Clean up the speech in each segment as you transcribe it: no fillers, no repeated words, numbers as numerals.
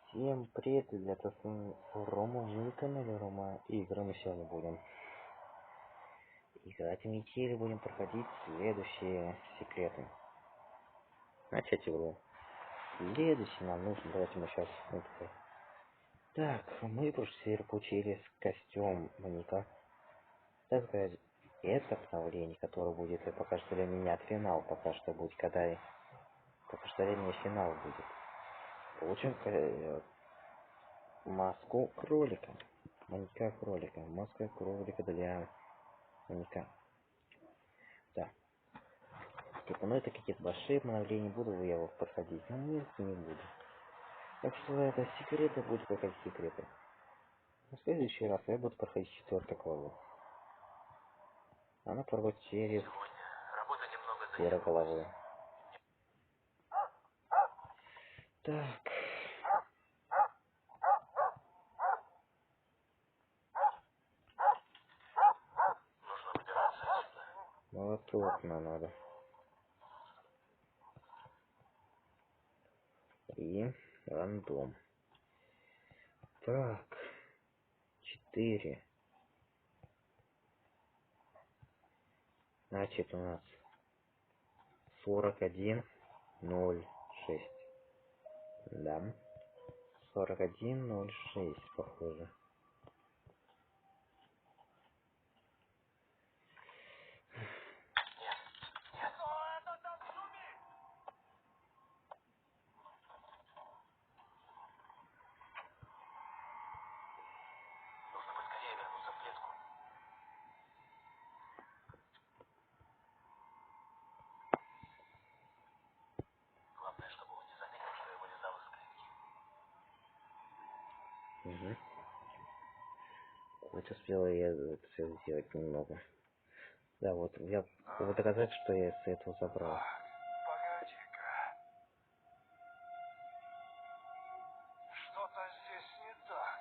Всем привет, ребята, с вами Рома, вы на канале Рома Игры. Мы сегодня будем играть в метели, будем проходить следующие секреты. Начать игру. Следующий нам нужно, давайте мы сейчас... Так, мы в прошлой серии получили костюм маньяка. Так сказать, это обновление, которое будет, пока что для меня финал, пока что будет, пока что для меня финал будет. Получим маску кролика. Маньяка кролика. Маска кролика для маньяка. Да. Типа, ну это какие-то большие обновления, буду я его проходить. Но нет, не буду. Так что это секреты, будет проходить секреты. В следующий раз я буду проходить 4 главу. Она проходит через 4 головы. Так. Молоток нам надо. И рандом. Так. 4. Значит, у нас 41,06. Да. 41,06, похоже. Угу. Вот успел я это все сделать немного. Да, вот я вот доказать, что я с этого забрал. Погоди-ка. Что-то здесь не так.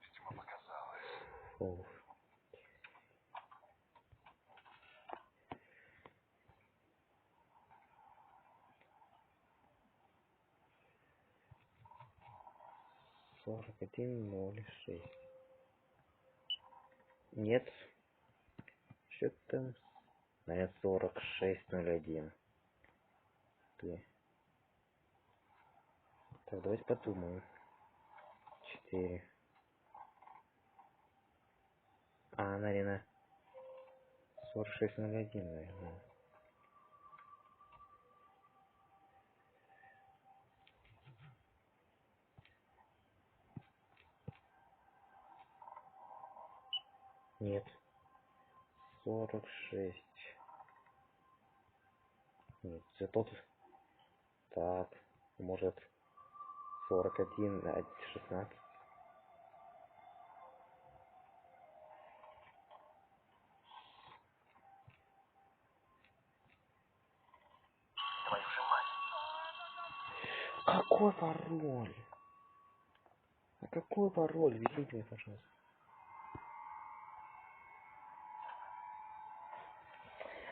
Видимо, показалось. Фу. Сорок один ноль шесть. Нет. Что там? Наверное, 46,01. Ты. Так, давайте подумаем. 4. А, наверное, 46,01, наверное. Нет. 46. Нет, это тот. Так, может, 41, 16. Твою же мать. Какой пароль? А какой пароль? Введите мне, пожалуйста.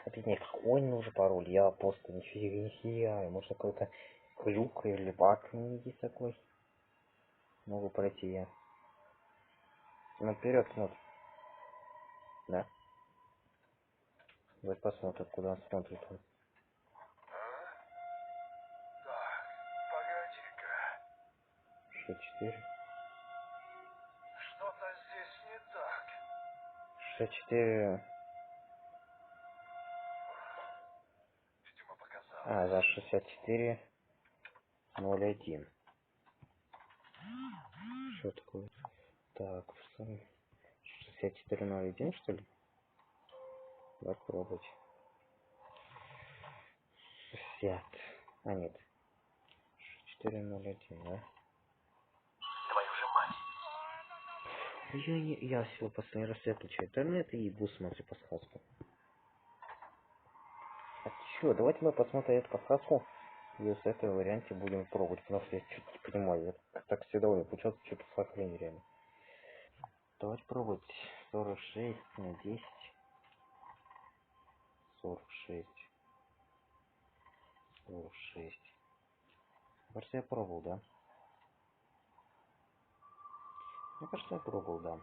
Опять мне какой нужен пароль? Я просто нифига не сияю. Может, какой-то клюк или баг есть такой? Могу пройти я. Ну, вперед смотрим. Да. Давайте посмотрим, куда он смотрит. Так, погоди-ка. 64. Что-то здесь не так. 64. Видимо, показалось. А, за 64,01. Что такое? Так, 64,01, что ли? Давай пробовать. 60. А, нет. 64,01, да? Твою же мать. Я всего последний раз выключаю интернет и буду смотреть подсказку. А чё, давайте мы посмотрим эту подсказку. И с этой варианте будем пробовать, потому что я что-то не понимаю. Так всегда у меня получается что-то с хрень реально. Давайте пробовать. 46 на 10. 46. 46. Кажется, я пробовал, да? Мне кажется, я пробовал, да.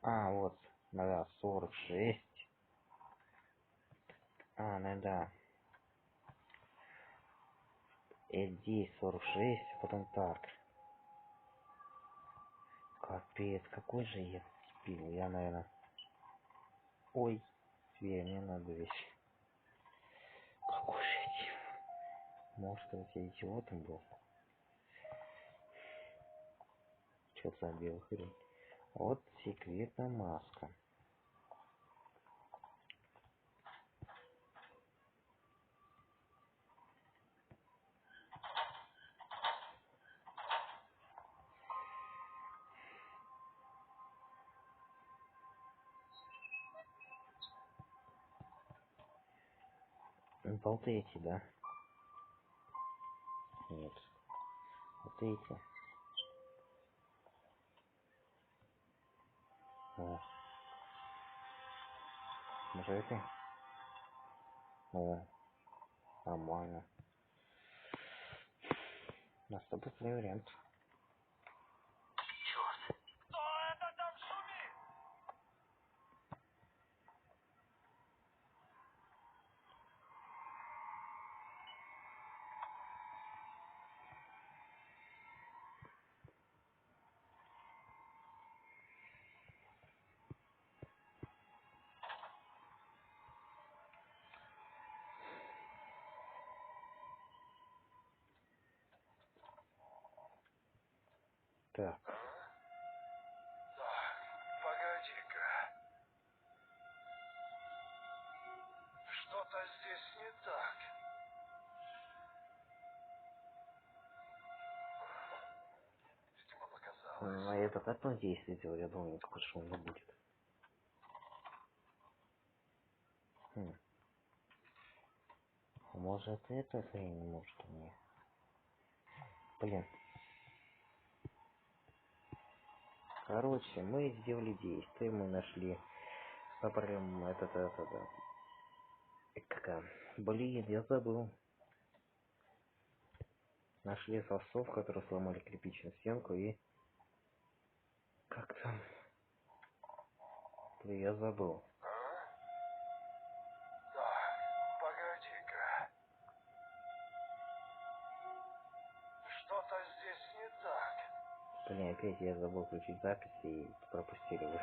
А, вот, да, 46. А, ну да. Здесь 46, а потом так. Капец, какой же я дебил. Я, наверное... Ой, тебе не надо вещь. Какой же я идиот. Может, сказать, я идиотом был. Что за белый хрень? Вот секретная маска. Вот эти, да? Нет. Вот эти. О. Может это? О. Нормально. Наступный вариант. Черт! Кто это там шумит? Так. Так, погоди-ка. Что-то здесь не так. Видимо, показалось. А этот одно действие делал, я думаю, никакого шума не будет. Хм. А может это хрень не может мне? Блин. Короче, мы сделали действие, мы нашли. Прям это. Какая? Блин, я забыл. Нашли сосов, которые сломали кирпичную стенку и... Как там? Блин, я забыл. Так, погоди-ка. Что-то здесь не так. Блин, опять я забыл включить запись и пропустили вы.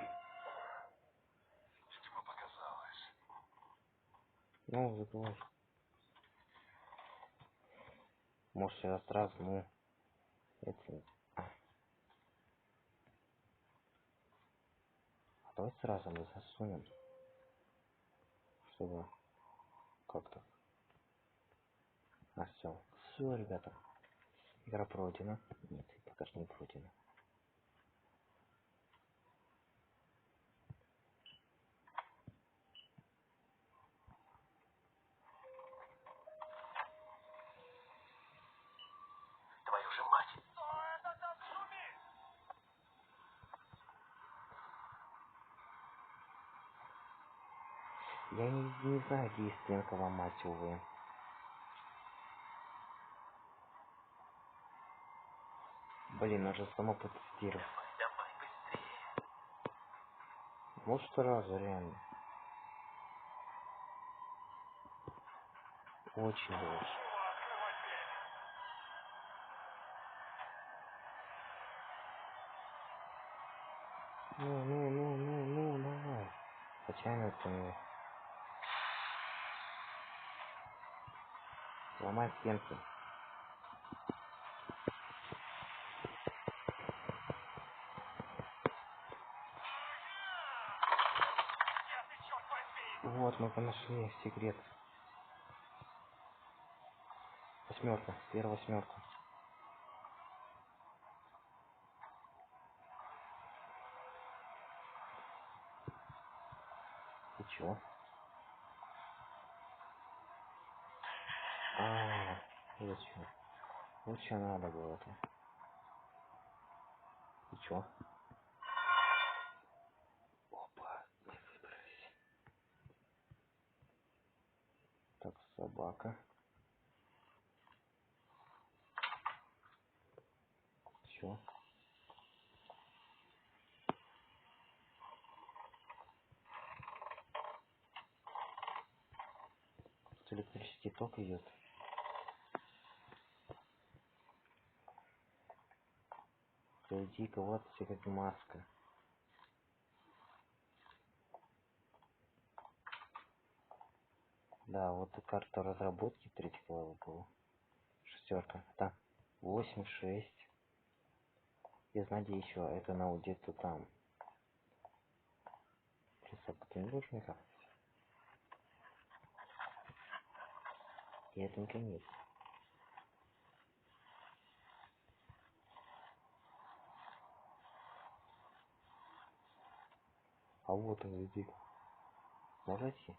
Видимо, показалось. Ну, закрой. Может, я сразу, ну... Это... Давай сразу мы засунем. Чтобы... Как-то... А, все. Все, ребята. Игра пройдена. Нет, пока что не пройдена. Твою же мать! Кто это там шумит? Я не знаю, где стенка ломать, увы. Блин, надо само протестировать. Давай быстрее. Вот сразу, реально. Очень лучше. Открывай дверь. Ну, давай. Хотя это не... Ломать стенки. Я ты черт возьми! Вот, мы нашли секрет. Восьмерка. Первая восьмерка. И чё? Вот чё. Вот чё надо было-то. И чё? Опа, мы выбрались. Собака. Все. Тут электрический ток идет. Иди-ка, вот все как маска. Да, вот и карта разработки третьего левела. Шестерка. Да. 8, 6. И знаете еще, это на где-то там. Присадка, ты не будешь мне как? И это не конец. А вот он, иди. Можете?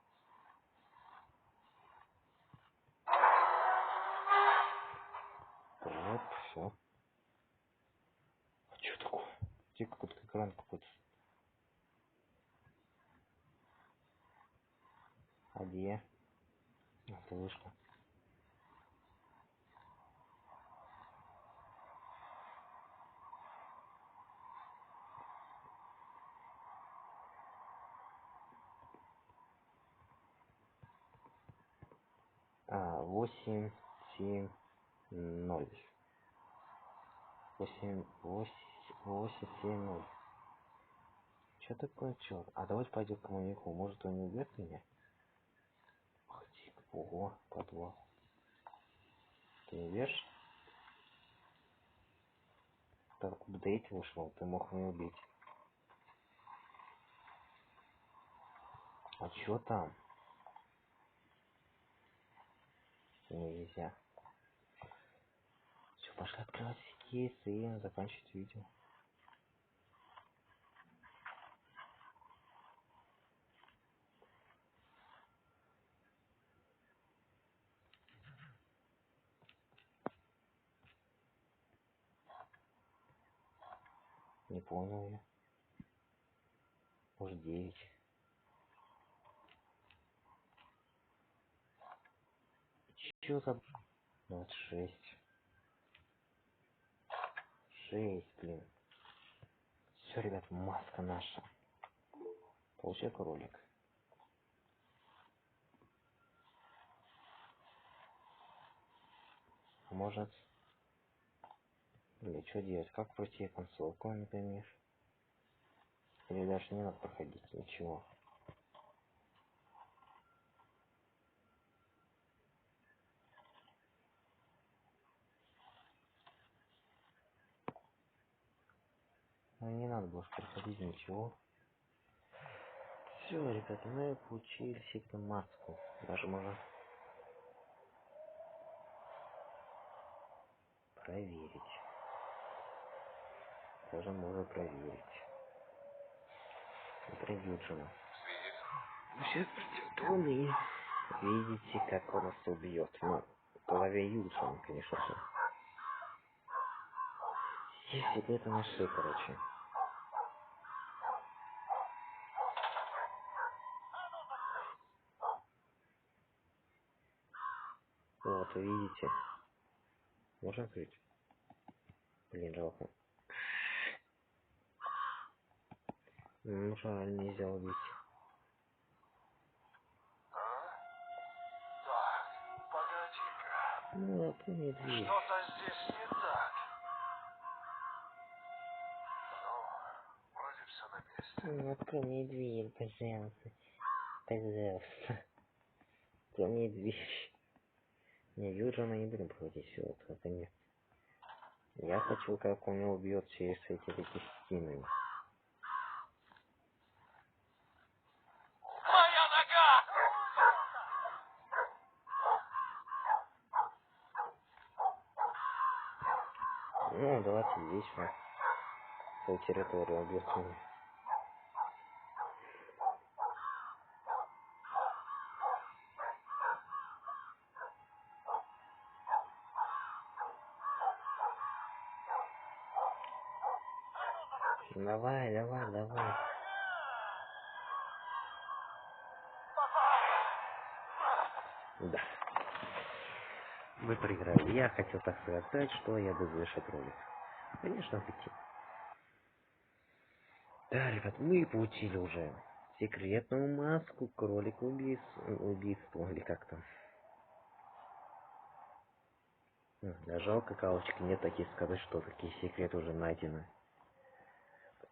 Вот, все. А что такое? Где какой-то экран какой-то? А где? А, ты вышла. А, 8, 7, 0. 8, 8, 8, 7, 0. Что такое, чё? А давайте пойдем к маньяку. Может, он не убьет меня? Ах ты, ого, подвал. Ты не веришь? Так, апдейт вышел, ты мог меня убить. А чё там? Нельзя. Все, пошли открывать кейс и заканчивать видео. Не понял я. Может 9. Чё за... 26. 6, блин. Все, ребят, маска наша. Получай кролик. Может... Или что делать? Как пройти концовку, например? Или даже не надо проходить ничего. Ну, не надо больше проходить ничего. Все, ребята, мы получили себе маску. Даже можно проверить. Даже можно проверить. Юджина. Сейчас придет он и видите, как он нас убьет. Ну, в голове Юджина, конечно же. Все секреты нашли, короче. Вот, видите. Можно открыть? Блин, жалко. Ну, жаль, нельзя убить. Так, погоди-ка. Ну, открой мне дверь. Что-то здесь не так. Ну, вроде все на месте. Ну, открой мне дверь, пожалуйста. Пожалуйста. Открой мне дверь. Не, Юджина не будем проходить, все, это нет. Я хочу, как он меня убьет через эти такие стены. Моя нога! Ну, давайте здесь вот. Свою территорию убьет меня. Давай, давай, давай. Да. Вы проиграли. Я хотел так сказать, что я буду завершать ролик. Конечно, хотите. Да, ребят, мы получили уже секретную маску кролика убийства, или как там. Да, жалко, калочки нет таких сказать, что такие секреты уже найдены.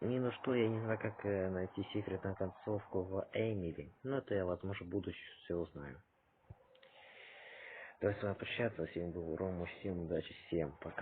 Не, ну что, я не знаю, как найти секретную концовку в Эмили. Но это я, возможно, в будущем все узнаю. Давай с вами прощаться. Всем был Рома, всем удачи, всем пока.